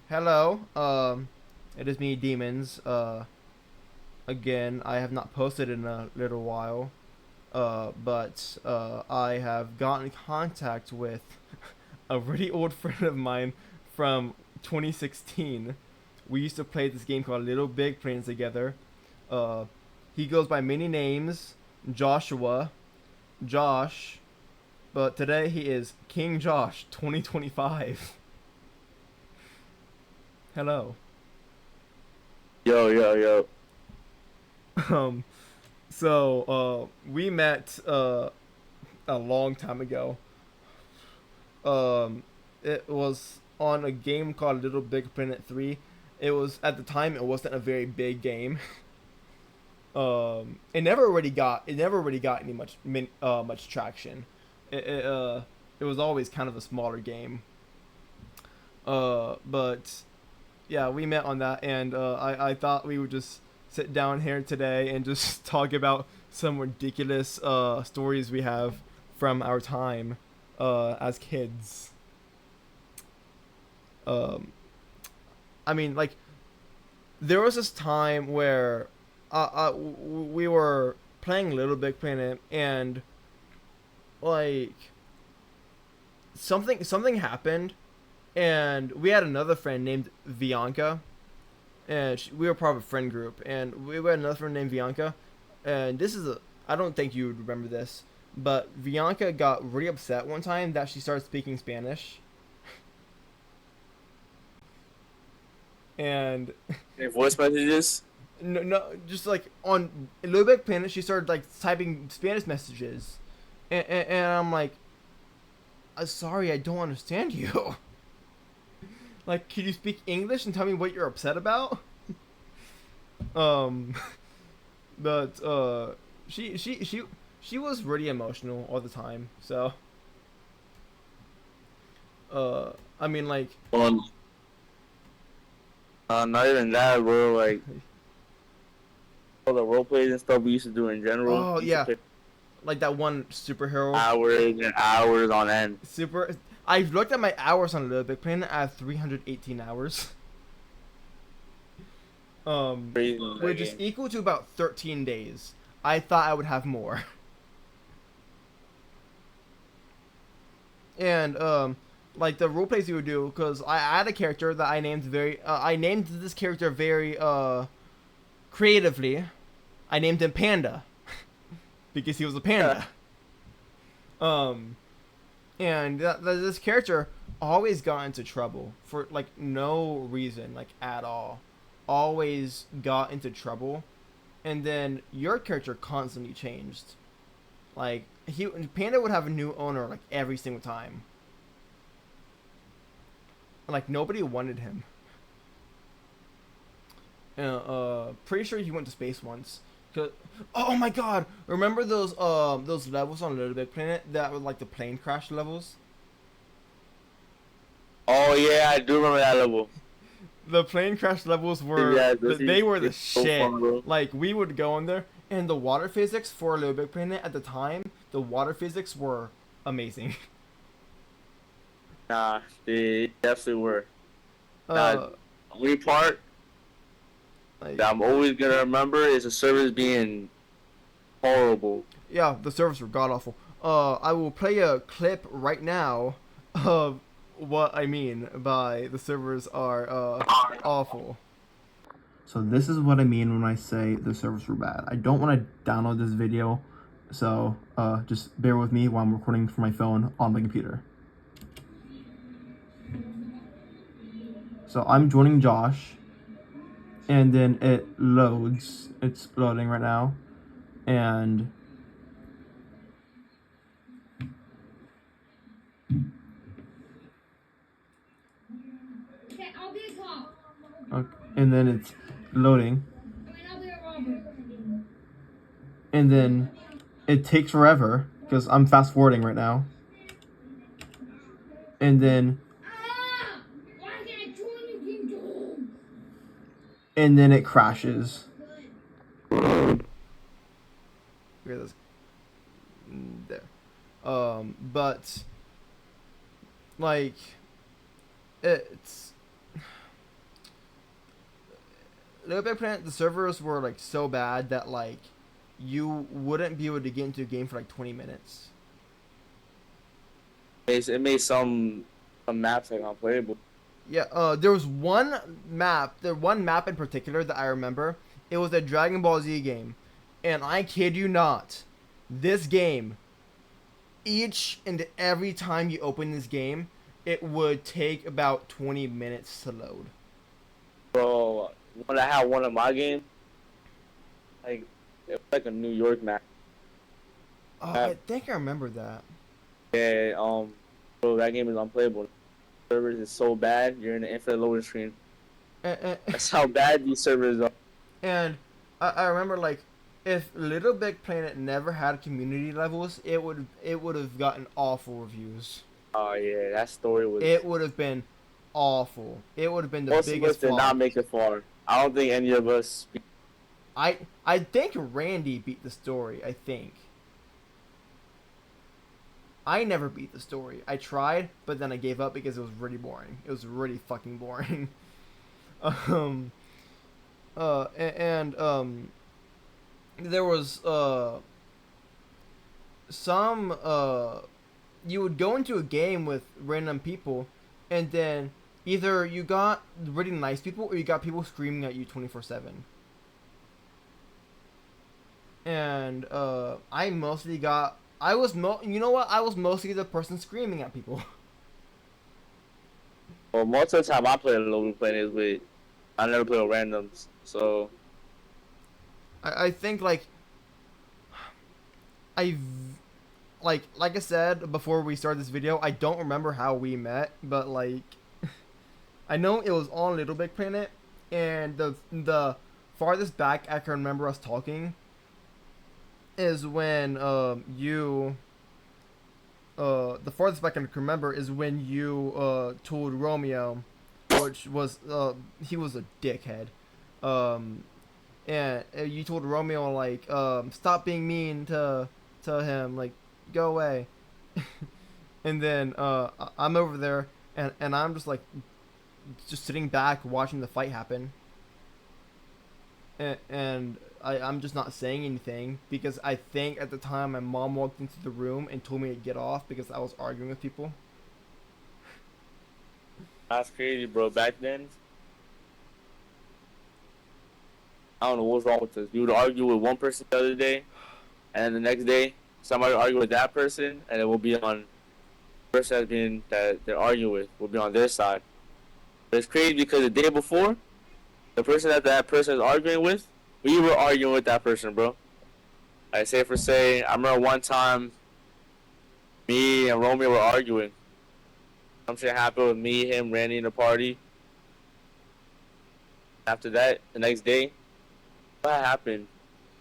Hello. It is me, Demons. Again, I have not posted in a little while. But I have gotten in contact with a really old friend of mine from 2016. We used to play this game called Little Big Planet together. Uh, he goes by many names: Joshua, Josh, but today he is King Josh 2025. Hello. Yo, yo, yo. Um, we met a long time ago. Um, it was on a game called Little Big Planet 3. It was at the time it wasn't a very big game. It never really got any much traction. It, it uh it was always kind of a smaller game. But yeah, we met on that, and I thought we would just sit down here today and just talk about some ridiculous stories we have from our time as kids. Um, I mean, like, there was this time where we were playing Little Big Planet, and like something happened, and we had another friend named Bianca, and we were part of a friend group, and we had another friend named Bianca, and this is a I don't think you would remember this, but Bianca got really upset one time that she started speaking Spanish, and Any voice messages? no, just like on Little Big Planet, she started like typing Spanish messages, and I'm like, sorry, I don't understand you. Like, can you speak English and tell me what you're upset about? Um, but she was really emotional all the time. So I mean, like, Well, not even that, bro. Like all the role plays and stuff we used to do in general. oh We used to yeah, play like that one superhero hours and hours on end. super. I've looked at my hours on Little Big Planet. I have 318 hours. Crazy in that Which is game. equal to about 13 days. I thought I would have more. And like the role plays you would do, because I had a character that I named this character very creatively. I named him Panda because he was a panda. Um, and this character always got into trouble for like no reason, like at all. Always got into trouble, and then your character constantly changed. Like he Panda would have a new owner like every single time. Like nobody wanted him. Pretty sure he went to space once. Oh my god! Remember those levels on Little Big Planet that were like the plane crash levels? Oh yeah, I do remember that level. The plane crash levels were Yeah, those they used to were be the so shit. fun, bro. Like we would go in there, and the water physics for Little Big Planet at the time, the water physics were amazing. Nah, they definitely were. Nah, uh, only part like that I'm always gonna remember is the service being horrible. yeah, the servers were god awful. I will play a clip right now of what I mean by the servers are awful. So this is what I mean when I say the servers were bad. I don't want to download this video, so just bear with me while I'm recording from my phone on my computer. So I'm joining Josh, and then it loads. It's loading right now, and Okay, I'll be a cop. okay, and then it's loading, I mean, I'll be a robber. and then it takes forever because I'm fast forwarding right now, and then Ah! Why can't I join the kingdom? it crashes. Here, this there. But like it's Little Big Planet, the servers were like so bad that like you wouldn't be able to get into a game for like 20 minutes. It made some maps like unplayable. Yeah, there was one map, in particular that I remember. It was a Dragon Ball Z game, and I kid you not, this game, each and every time you open this game, it would take about 20 minutes to load. Bro, when I had one of my games, like it was like a New York map. Oh, I think I remember that. Yeah, bro, that game is unplayable. Servers is so bad, you're in the infinite loading screen. That's how bad these servers are. And I remember like if Little Big Planet never had community levels, it would have gotten awful reviews. Oh yeah, that story was. It would have been awful. It would have been the Most of us biggest did flop. not make it far. I don't think any of us. I think Randy beat the story. I think. I never beat the story. I tried, but then I gave up because it was really boring. It was really fucking boring. There was some you would go into a game with random people, and then either you got really nice people or you got people screaming at you 24/7. And I mostly got you know what? I was mostly the person screaming at people. Well, most of the time I play Little Planet is with. I never play with randoms, so. I think like like I said before we started this video, I don't remember how we met, but like I know it was on Little Big Planet, and the farthest back I can remember us talking is when the farthest back I can remember is when you told Romeo, which was he was a dickhead, and you told Romeo like stop being mean to him, like go away. And then I'm over there and I'm just like just sitting back watching the fight happen, and I'm just not saying anything because I think at the time my mom walked into the room and told me to get off because I was arguing with people. That's crazy, bro. Back then, I don't know what's wrong with us. You would argue with one person the other day, and then the next day, somebody would argue with that person, and it will be on the person that they're arguing with will be on their side. But it's crazy because the day before, the person that person is arguing with, we were arguing with that person, bro. I say for say, I remember one time, me and Romeo were arguing. Some shit happened with me, him, Randy in the party. After that, the next day, what happened?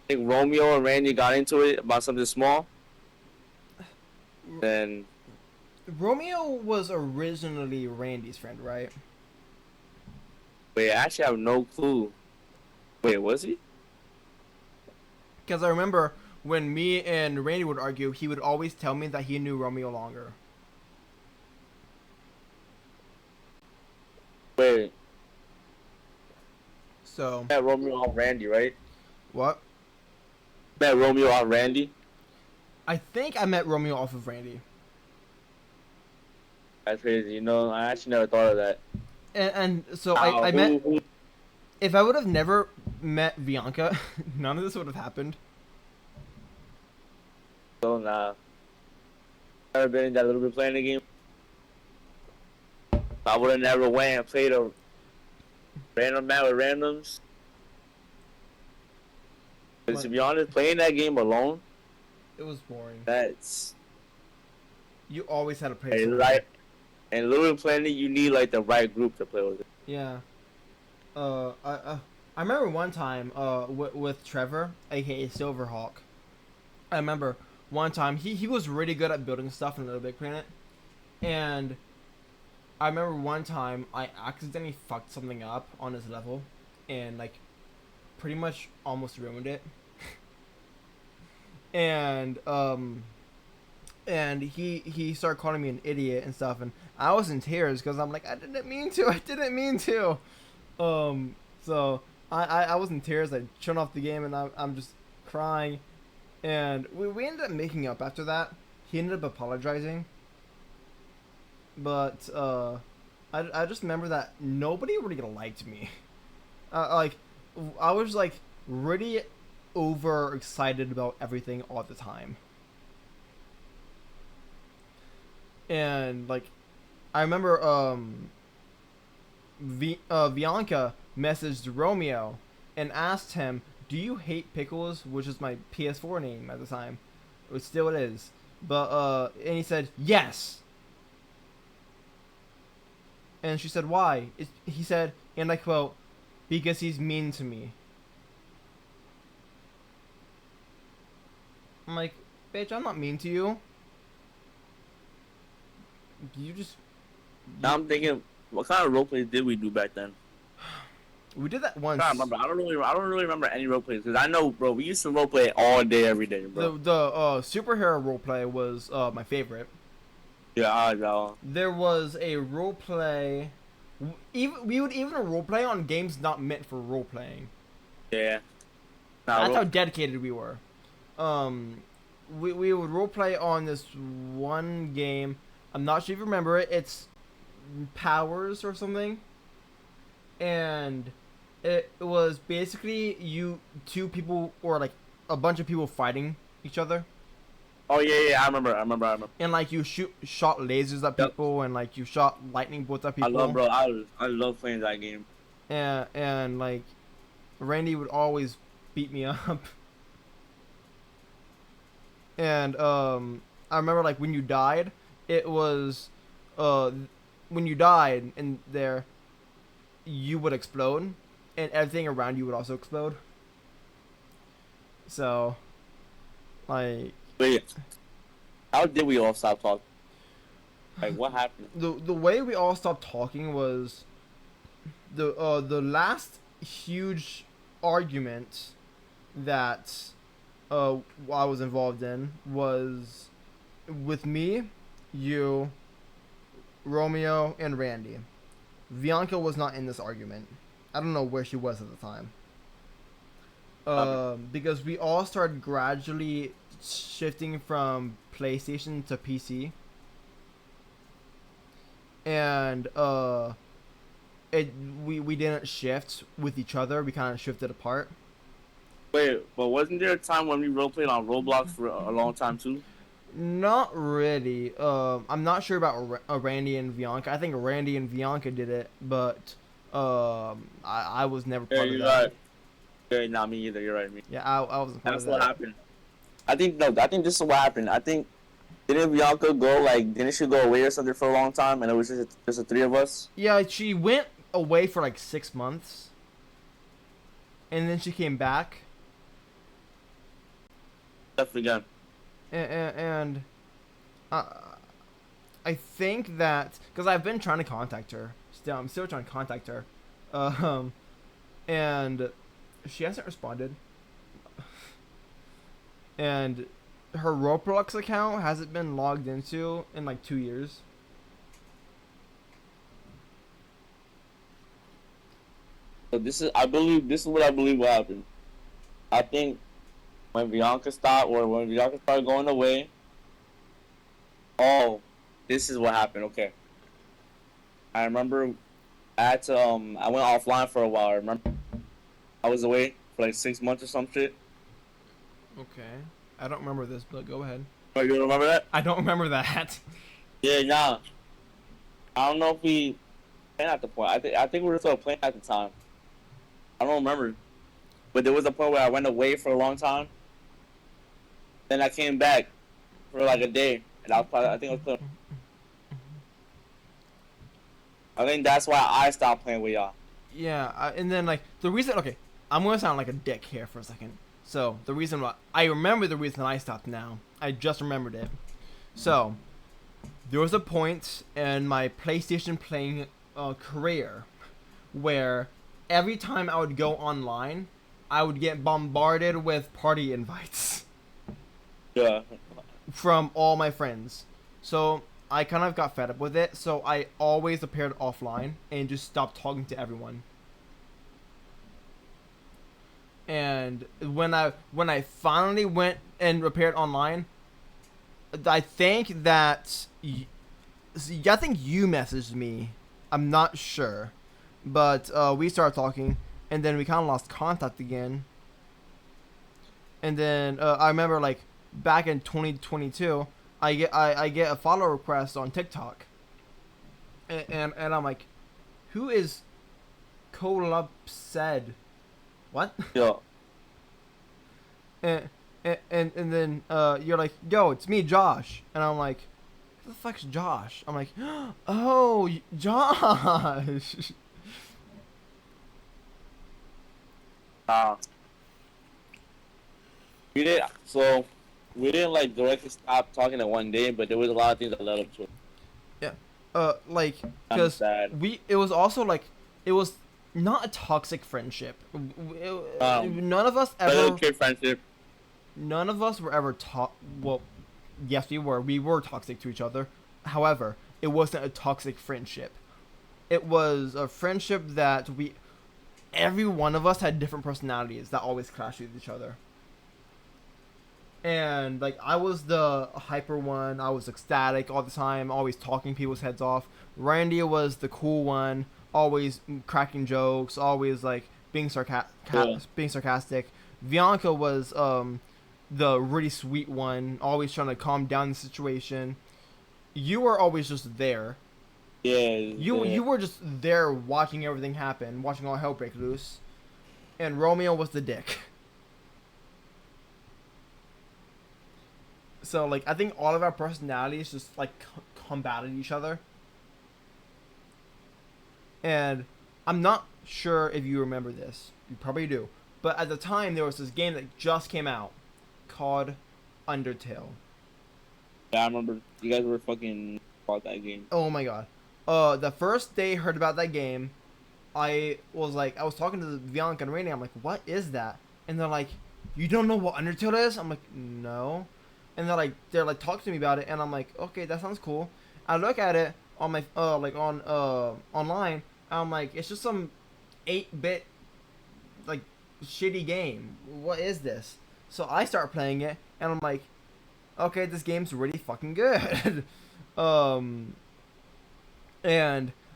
I think Romeo and Randy got into it about something small. Then Romeo was originally Randy's friend, right? wait, I actually have no clue. Wait, was he? Because I remember when me and Randy would argue, he would always tell me that he knew Romeo longer. Wait, So met Romeo on Randy, right? what? Met Romeo on Randy. I think I met Romeo off of Randy, That's crazy. You know, I actually never thought of that. and so I met. Who- If I would have never met Bianca, none of this would have happened. So nah. Never been in that Little Bit playing the game. I would have never went and played a random map with randoms. But to be honest, playing that game alone, It was boring. that's You always had to play. and solo. like and Little Bit playing it, you need like the right group to play with it. Yeah. I remember one time with Trevor, aka Silverhawk. I remember one time he was really good at building stuff in Little Big Planet, and I remember one time I accidentally fucked something up on his level, and like pretty much almost ruined it. And he started calling me an idiot and stuff, and I was in tears because I'm like, I didn't mean to. So I was in tears. I turned off the game and I'm just crying. And we ended up making up after that. He ended up apologizing. But I just remember that nobody really liked me. Like I was like really over excited about everything all the time. And like I remember Bianca messaged Romeo and asked him, "Do you hate pickles?" Which is my PS4 name at the time, which still it is. But and he said yes. And she said, "Why?" He said, and I quote, "Because he's mean to me." I'm like, bitch, I'm not mean to you. You just. Now I'm thinking, what kind of roleplays did we do back then? We did that once. I don't remember. I don't really remember any roleplays because I know, bro. We used to roleplay all day, every day, bro. The superhero roleplay was my favorite. Yeah, I know. There was a roleplay. Even we would even roleplay on games not meant for role playing. Yeah. That's how dedicated we were. We would roleplay on this one game. I'm not sure if you remember it. It's Powers or something. And it was basically two people or like a bunch of people fighting each other. Oh yeah, I remember. And like you shot lasers at people and like you shot lightning bolts at people. I love playing that game. And like Randy would always beat me up. And I remember like when you died, it was when you died in there, you would explode, and everything around you would also explode. So, like, Wait, how did we all stop talking? Like, what happened? the way we all stopped talking was the last huge argument that I was involved in was with me, you, Romeo, and Randy. Bianca was not in this argument. I don't know where she was at the time. Because we all started gradually shifting from PlayStation to PC. And we didn't shift with each other. We kind of shifted apart. Wait, but wasn't there a time when we roleplayed on Roblox for a long time too? Not really. I'm not sure about Randy and Bianca. I think Randy and Bianca did it, but I was never part of You're that. right. Yeah, not me either. You're right. Me. Yeah, I wasn't part That's of what that. happened. I think this is what happened. I think didn't Bianca go didn't she go away or something for a long time and it was just the three of us? Yeah, she went away for like 6 months, and then she came back. Definitely again. And I think that because I've been trying to contact her, I'm still trying to contact her, and she hasn't responded. And her Roblox account hasn't been logged into in like 2 years. So I believe this is what I believe will happen. I think when Bianca stopped or when Bianca started going away, oh, this is what happened. Okay. I remember I had to I went offline for a while. I remember I was away for like 6 months or some shit. Okay, I don't remember this, but go ahead. Oh, you don't remember that? I don't remember that. Yeah, nah. I don't know if we playing at the point. I think we were still playing at the time. I don't remember. But there was a point where I went away for a long time. Then I came back for like a day, and I think I was playing. I think that's why I stopped playing with y'all. Yeah, and then like the reason. Okay, I'm gonna sound like a dick here for a second. So the reason why I remember the reason I stopped now. I just remembered it. So there was a point in my PlayStation playing career where every time I would go online, I would get bombarded with party invites Yeah. from all my friends. So I kind of got fed up with it. So I always appeared offline and just stopped talking to everyone. And when I finally went and repaired online, I think that I think you messaged me. I'm not sure, but we started talking, and then we kind of lost contact again. And then I remember like back in 2022, I get a follow request on TikTok, and I'm like, who is Colub said? What? Yo, And then you're like, yo, it's me, Josh, and I'm like, who the fuck's Josh? I'm like, oh, Josh. uh, we did so we didn't like directly stop talking in one day, but there was a lot of things that led up to it. Like, I'm because sad. it was also like, it was not a toxic friendship. None of us But it was ever, a kid friendship. none of us were ever well, yes, we were toxic to each other. However, it wasn't a toxic friendship. It was a friendship that every one of us had different personalities that always clashed with each other. And like, I was the hyper one. I was ecstatic all the time, always talking people's heads off. Randy was the cool one, always cracking jokes, always like being sarcastic. Bianca was the really sweet one, always trying to calm down the situation. You were always just there. Yeah. You were just there watching everything happen, watching all hell break loose. And Romeo was the dick. So like, I think all of our personalities just like combated each other. And I'm not sure if you remember this. You probably do. But at the time, there was this game that just came out called Undertale. Yeah, I remember you guys were fucking about that game. Oh my god. The first day I heard about that game, I was talking to Bianca and Rainy. I'm like, what is that? And they're like, you don't know what Undertale is? I'm like, no. And they're like talking to me about it, and I'm like, okay, that sounds cool. I look at it on my online, and I'm like, it's just some 8-bit like shitty game. What is this? So I start playing it, and I'm like, okay, this game's really fucking good. And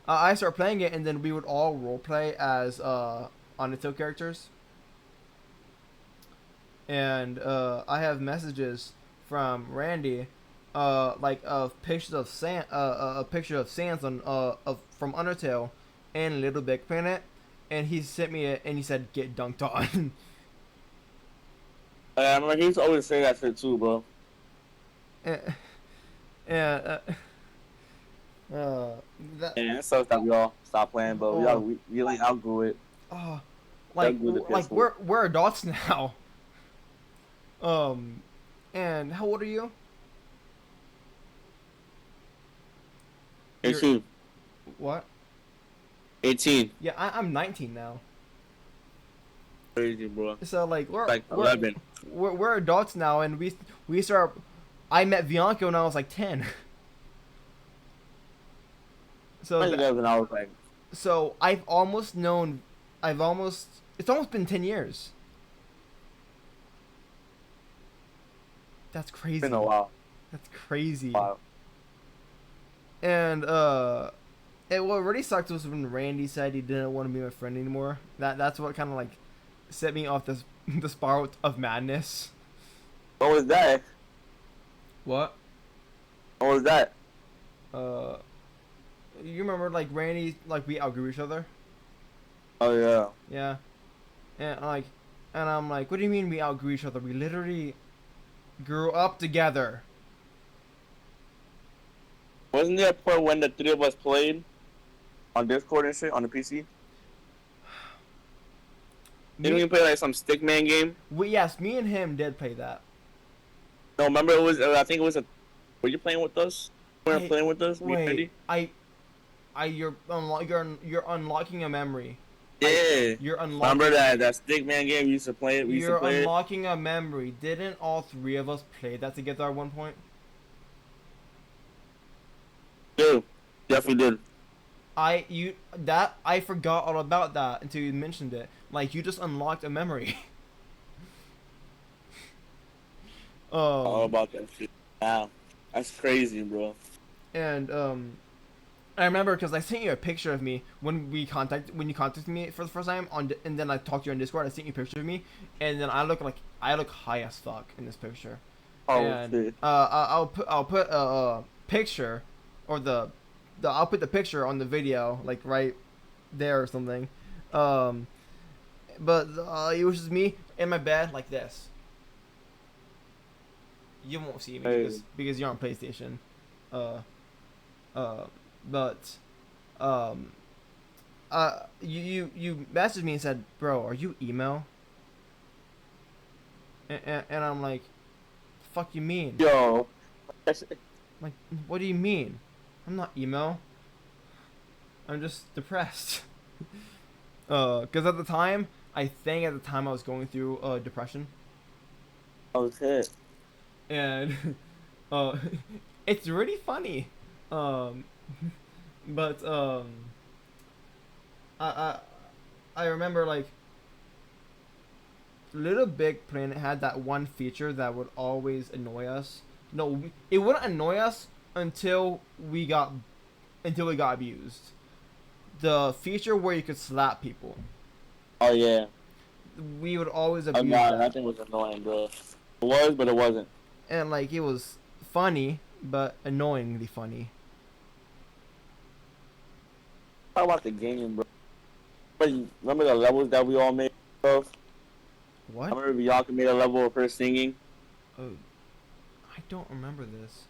I start playing it, and then we would all roleplay as Undertale characters. And I have messages from Randy, like of pictures of a picture of Sans on from Undertale and Little Big Planet, and he sent me it, and he said, "Get dunked on." I remember he used to always say that shit too, bro. And that And it sucks that we all stopped playing, but we like outgrew it. like Outgrew the like PS4. we're adults now. And how old are you? You're- 18. What? 18. Yeah, I'm 19 now. Crazy, bro. So like Like 11. we're adults now, and we start. I met Bianca when I was like 10. So I guys when I was like, so it's almost been 10 years. That's crazy. it's been a while. That's crazy. Wow. And what really sucked was when Randy said he didn't want to be my friend anymore. That's what kind of like set me off the spiral of madness. What was that? What? What was that? You remember like Randy, like we outgrew each other? Oh yeah. Yeah. And I'm like, what do you mean we outgrew each other? We literally grew up together. Wasn't there a point when the three of us played on Discord and shit on the PC? Didn't we play like some Stickman game? Yes, me and him did play that. No, remember it was. I think it was a. Were you playing with us? You weren't Wait, playing with us. Me and Wait, Randy? you're unlocking a memory. Yeah. You're unlocking. Remember that Stickman game we used to play? We used You're to play it. unlocking a memory. Didn't all three of us play that together at one point? Dude, definitely did. I forgot all about that until you mentioned it. Like, you just unlocked a memory. All Um, about that shit. Wow, that's crazy, bro. and I remember because I sent you a picture of me when you contacted me for the first time and then I talked to you on Discord. I sent you a picture of me, and then I look high as fuck in this picture. Oh And shit. I'll put a picture, or the I'll put the picture on the video like right there or something. Um, but it was just me in my bed like this. You won't see me Hey. because you're on PlayStation. Uh, uh, but um, you messaged me and said, "Bro, are you emo?" And I'm like, "Fuck you mean?" Yo. Like, what do you mean? I'm not emo. I'm just depressed. Cause at the time, I think at the time I was going through depression, Oh shit. and uh, it's really funny. Um, but I I I remember like Little Big Planet had that one feature that would always annoy us. No, it wouldn't annoy us until we got abused. The feature where you could slap people. Oh yeah. We would always Oh abuse god, that that. thing was annoying, bro. It was, but it wasn't. And like it was funny, but annoyingly funny. Talk about the game, bro. Remember the levels that we all made, bro? I What? remember Bianca made a level of her singing. Oh, I don't remember this.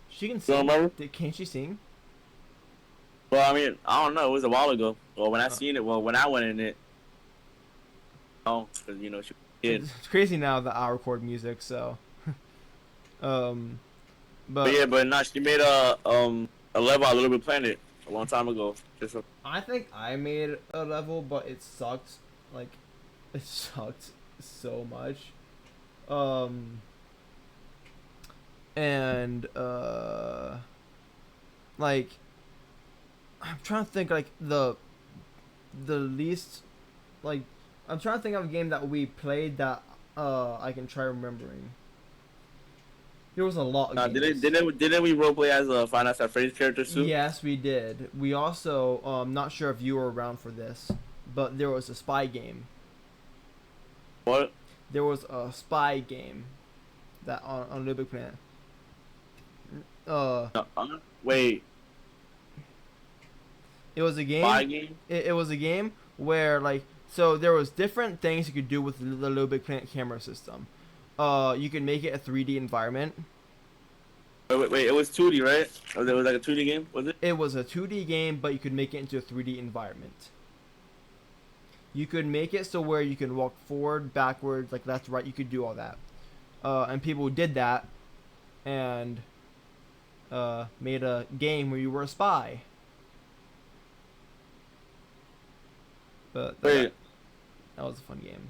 She can You sing. don't remember? Can she sing? Well, I mean, I don't know. It was a while ago. Well, when I Uh, seen it, well, when I went in it, oh, because she was a kid. it's crazy now that I record music, so. um, But yeah, but but nah, she made a level on Little Big Planet a long time ago. Just I think I made a level, but it sucked. Like, it sucked so much. Um, and like I'm trying to think like the least like I'm trying to think of a game that we played that I can try remembering. There was a lot of nah, games. didn't we roleplay as a Final Fantasy Freddy's character too? Yes, we did. We also not sure if you were around for this, but there was a spy game. What? There was a spy game that on Little Big Planet. Uh, Wait, it was a spy game. game? It was a game where like so there was different things you could do with the Little Big Planet camera system. You could make it a 3D environment. Wait, it was 2D, right? Or it was like a 2D game, was it? It was a 2D game, but you could make it into a 3D environment. You could make it so where you can walk forward, backwards, like left, right. You could do all that. And people did that, and made a game where you were a spy. But Wait, that was a fun game.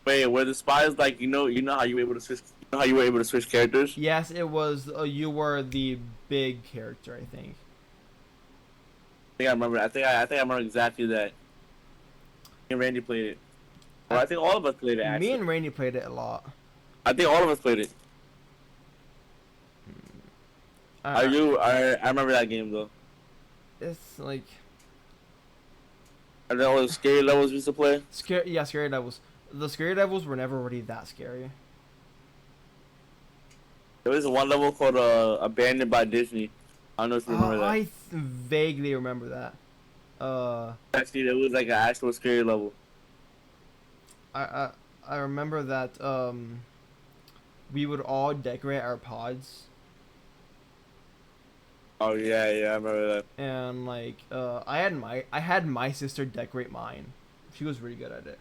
wait, were the spies like you know how you were able to switch, characters? Yes, it was. You were the big character, I think. I think I remember. I think I remember exactly that. Me and Randy played it. Or I think all of us played it. Actually, Me and Randy played it a lot. I think all of us played it. I remember that game though. It's like And then all the scary levels we used to play. scary. Yeah, scary levels. The scary levels were never really that scary. There was one level called Abandoned by Disney. I don't know if you remember that. Vaguely remember that. Actually, it was like an actual scary level. I I I remember that we would all decorate our pods, Oh yeah, I remember that. and like I had my sister decorate mine. She was really good at it.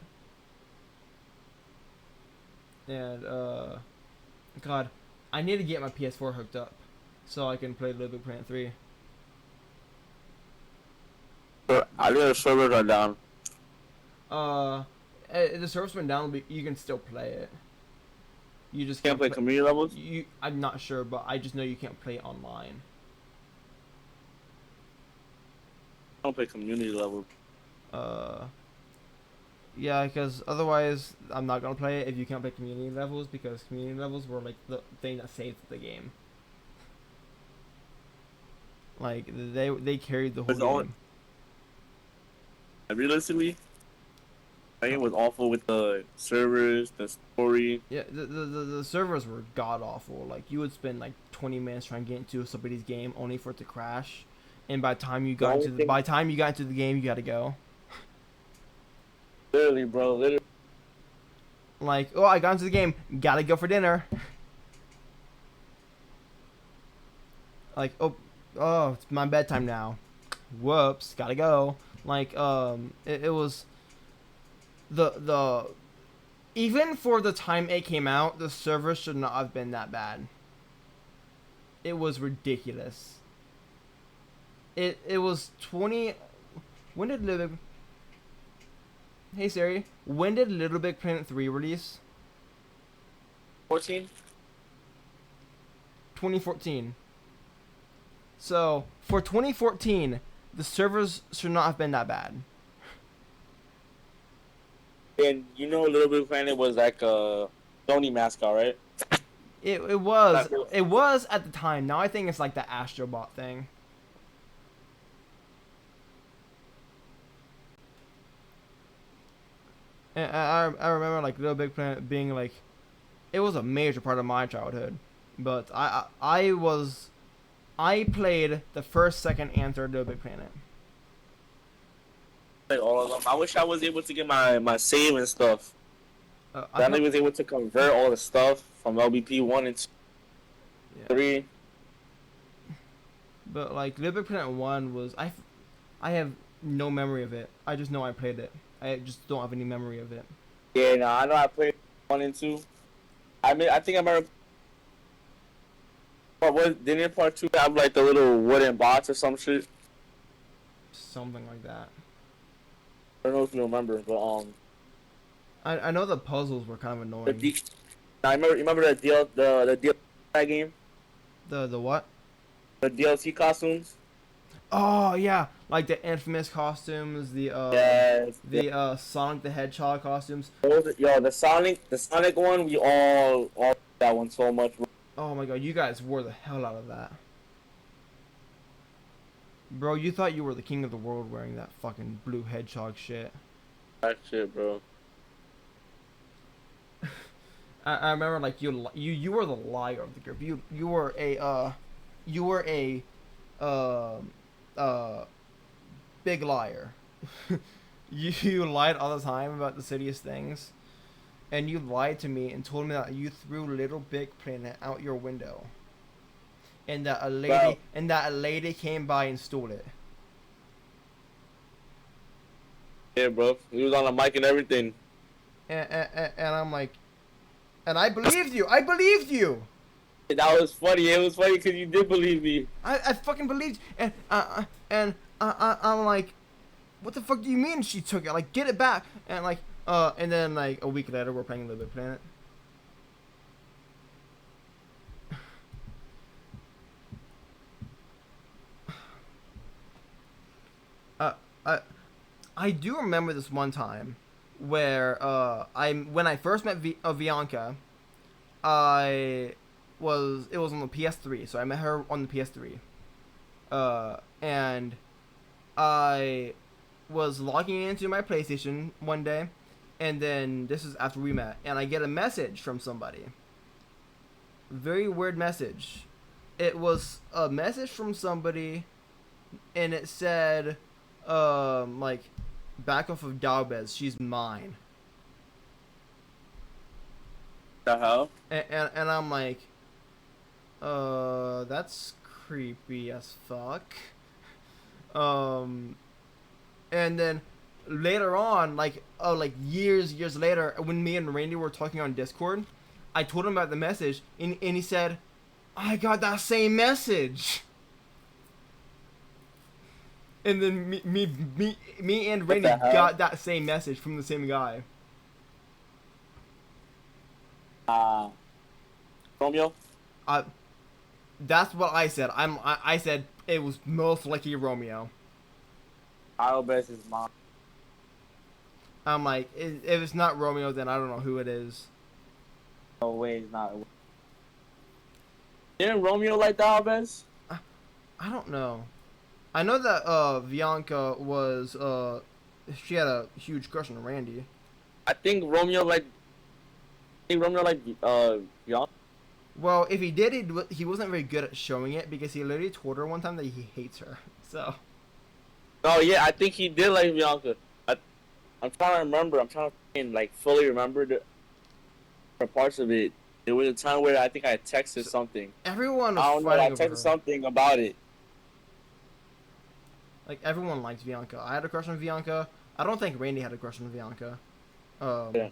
And God, I need to get my PS4 hooked up so I can play Little Big Planet 3. So, I think the servers are down. The servers went down, but you can still play it. You just Can't play community levels. I'm not sure, but I just know you can't play online. I don't play community levels. Uh, Yeah, because otherwise I'm not gonna play it if you can't play community levels, because community levels were like the thing that saved the game. Like they carried the whole It's all game. realistically, I think it was awful with the servers, the story. Yeah, the servers were god awful. Like you would spend like 20 minutes trying to get into somebody's game only for it to crash, and by the time you The got only into thing, by the time you got into the game, you got to go. literally, bro, literally. Like, oh, I got into the game, gotta go for dinner. Like, oh, it's my bedtime now. Whoops, gotta go. Like, it was the even for the time it came out, the server should not have been that bad. It was ridiculous. It was 20. When did Little Big? Hey Siri, when did Little Big Planet 3 release? 14. 2014. So for 2014, the servers should not have been that bad. And you know, Little Big Planet was like a Sony mascot, right? It was at the time. Now I think it's like the Astrobot thing. And I remember like Little Big Planet being like, it was a major part of my childhood. But I played the first, second, and third Little Big Planet. Like all of them. I wish I was able to get my save and stuff. I I was able to convert all the stuff from LBP 1 and 2, Yeah. 3. But like Little Big Planet 1 was I have no memory of it. I just know I played it. I just don't have any memory of it. Yeah, no, I know I played 1 and 2. I think I remember. Didn't part 2 have like the little wooden box or some shit? Something like that. I don't know if you remember, but I know the puzzles were kind of annoying. I remember the DLC game, The what? the DLC costumes. Oh yeah, like the infamous costumes, Yes. the Sonic the Hedgehog costumes. Yo, the Sonic one, we all that one so much. Oh my god, you guys wore the hell out of that. Bro, you thought you were the king of the world wearing that fucking blue hedgehog shit. That shit, bro. I remember like you were the liar of the group. You were a big liar. You lied all the time about the silliest things, and you lied to me and told me that you threw Little Big Planet out your window, and that a lady came by and stole it. Yeah, bro. He was on the mic and everything. And I'm like, and I believed you. I believed you. That was funny. It was funny because you did believe me. I fucking believed, and I'm like, what the fuck do you mean she took it? Like, get it back, and like, and then like a week later we're playing Little Big Planet. I do remember this one time where when I first met Bianca, it was on the PS3, so I met her on the PS3, and I was logging into my PlayStation one day, and then this is after we met, and I get a message from somebody. Very weird message. It was a message from somebody, and it said, like, back off of Dalbez, she's mine. The hell? And I'm like, that's creepy as fuck. And then later on, like years later, when me and Randy were talking on Discord, I told him about the message, and he said, I got that same message. And then me and Randy got that same message from the same guy. Romeo? That's what I said. I said it was most likely Romeo. I'll bet his mom. I'm like, if it's not Romeo, then I don't know who it is. No way, it's not. Didn't Romeo like Dalvez? I don't know. I know that Bianca was she had a huge crush on Randy. I think Romeo like. I think Romeo like Bianca. Well, if he did, he wasn't very good at showing it because he literally told her one time that he hates her. So. Oh yeah, I think he did like Bianca. I'm trying to remember. I'm trying to like fully remember the parts of it. There was a time where I think I texted something. Everyone I was don't know. I fighting over texted her. something about it. Like everyone likes Bianca. I had a crush on Bianca. I don't think Randy had a crush on Bianca. Yeah.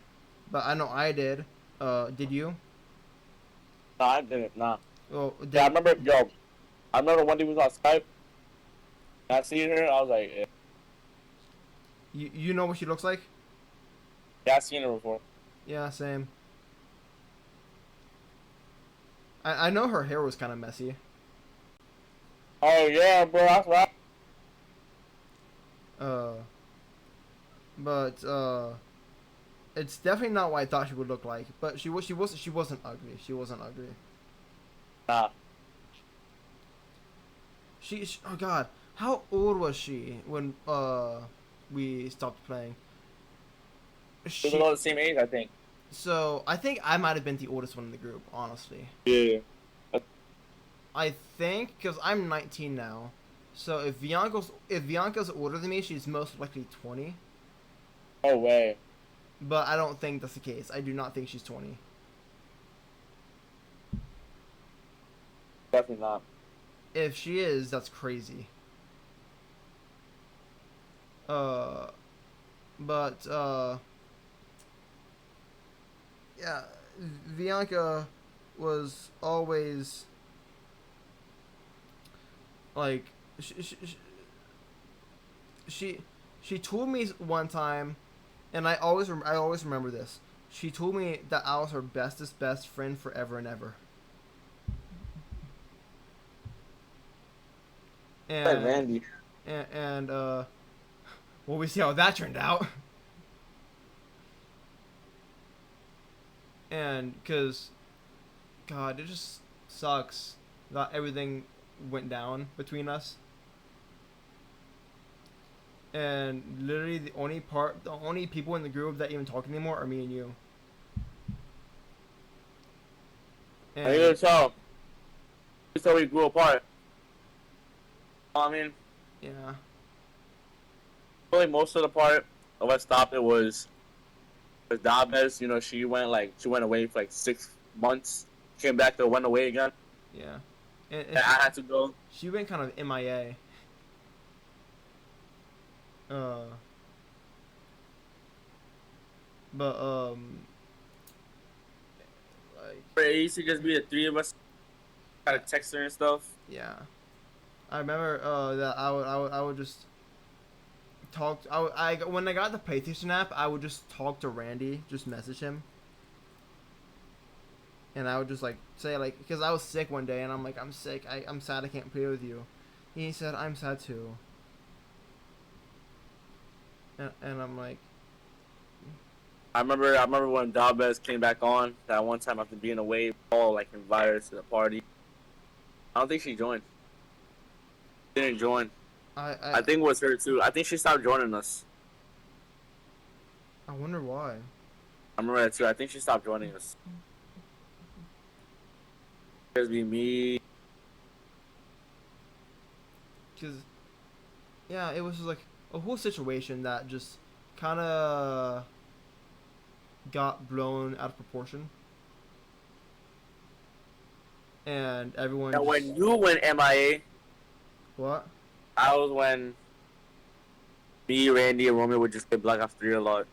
But I know I did. Did you? No, I didn't. Nah. Well, Yeah, I remember. Yo, I remember one day we was on Skype. And I seen her. I was like, you know what she looks like? yeah, I seen her before. Yeah, same. I know her hair was kind of messy. Oh yeah, bro. That's right. But it's definitely not what I thought she would look like. But she wasn't ugly. She wasn't ugly. Nah. She oh god, how old was she when we stopped playing? We were all the same age, I think. So I think I might have been the oldest one in the group, honestly. Yeah. I think because I'm 19 now, so if Bianca's older than me, she's most likely 20. No way. But I don't think that's the case. I do not think she's 20. Definitely not. If she is, that's crazy. But yeah, Bianca was always like she told me one time, and I always remember this. She told me that I was her bestest best friend forever and ever. Like Randy. And well, we see how that turned out. And because, God, it just sucks that everything went down between us. And literally the only people in the group that even talk anymore are me and you. And you can tell. That's how we grew apart. I mean, yeah. really most of the part of what stopped it was Dabez. You know, she went away for like 6 months. Came back to went away again. Yeah. And I had to go. She went kind of MIA. But like It used to just be the three of us. Kind of text her and stuff. yeah, I remember that I would just talk. When I got the PlayStation app, I would just talk to Randy, just message him, and I would just like say like because I was sick one day and I'm like I'm sick. I'm sad I can't play with you. And he said I'm sad too. And I'm like. I remember when Dabez came back on that one time after being away. Paul like invited her to the party. I don't think she joined. Didn't join. I think it was her too. I think she stopped joining us. I wonder why. I remember that too. I think she stopped joining us. There's be me. Cause, yeah, it was like a whole situation that just kind of got blown out of proportion, and everyone. Now just, when you went MIA, what? I was when me, Randy, and Romeo would just get Black Ops 3 a lot.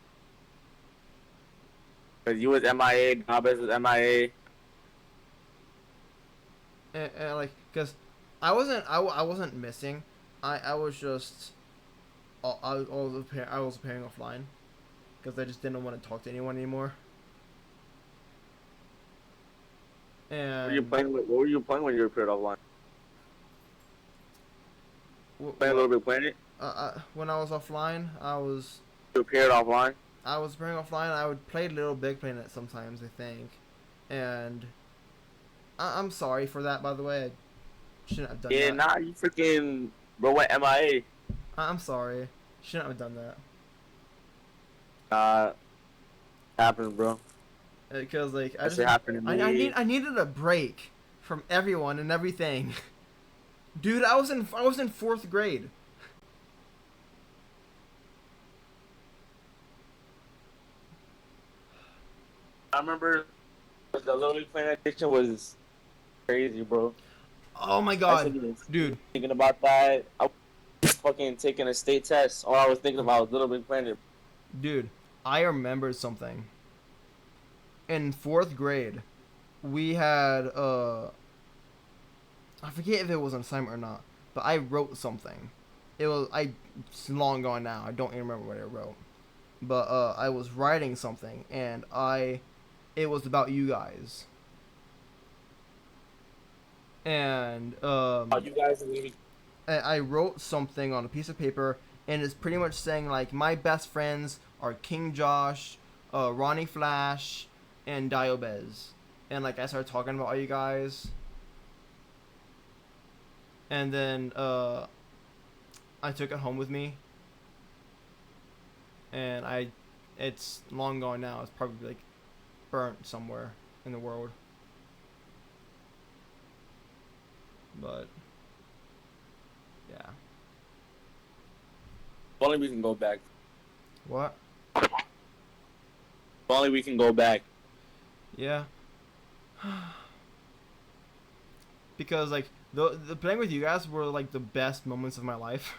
Cause you was MIA, Dabez was MIA. And like, cause I wasn't missing. I was just I was appearing offline, because I just didn't want to talk to anyone anymore. And What were you playing when you were appeared offline? Playing a little bit Planet? when I was offline, I was You appeared offline? I was playing offline. I would play Little Big Planet sometimes, I think, and I'm sorry for that. By the way, I shouldn't have done Yeah, that. nah, you freaking bro went MIA. I'm sorry. Shouldn't have done that. Happens, bro. Because like That shit happened to me. I needed a break from everyone and everything. Dude, I was in 4th grade. I remember the Little Big Planet addiction was crazy, bro. Oh my I god, was dude. thinking about that. I was fucking taking a state test. All I was thinking about was Little Big Planet. Dude, I remembered something. In 4th grade, we had I forget if it was an assignment or not, but I wrote something. It's long gone now. I don't even remember what I wrote. But I was writing something and it was about you guys. And You guys are really I wrote something on a piece of paper, and it's pretty much saying like my best friends are King Josh, Ronnie Flash, and Diobez, and like I started talking about all you guys, and then I took it home with me, and it's long gone now. It's probably like burnt somewhere in the world, but yeah. If only we can go back. What? If only we can go back. Yeah. Because like the playing with you guys were like the best moments of my life.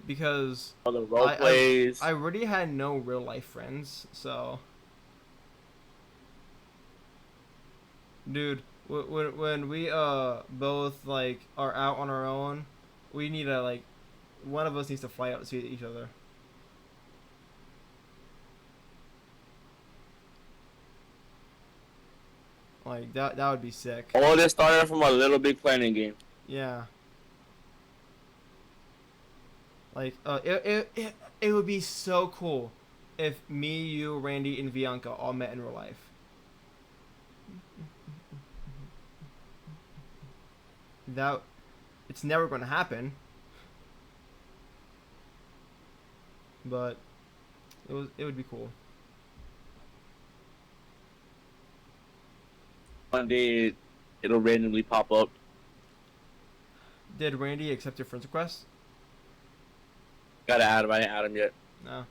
Because All the role plays. I already had no real life friends, so dude, when we both like are out on our own, we need to like one of us needs to fly out to see each other. Like that would be sick. All this started from a Little Big Planet game. Yeah. Like it would be so cool if me, you, Randy, and Bianca all met in real life. That it's never going to happen. But it would be cool. One day it'll randomly pop up. Did Randy accept your friend's request? Gotta add him. I didn't add him yet. No.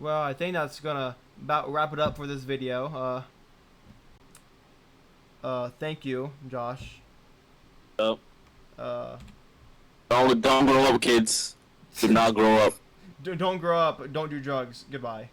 Well, I think that's gonna about wrap it up for this video. Thank you, Josh. Yep. Uh, Don't grow up, kids. Do not grow up. don't grow up. Don't do drugs. Goodbye.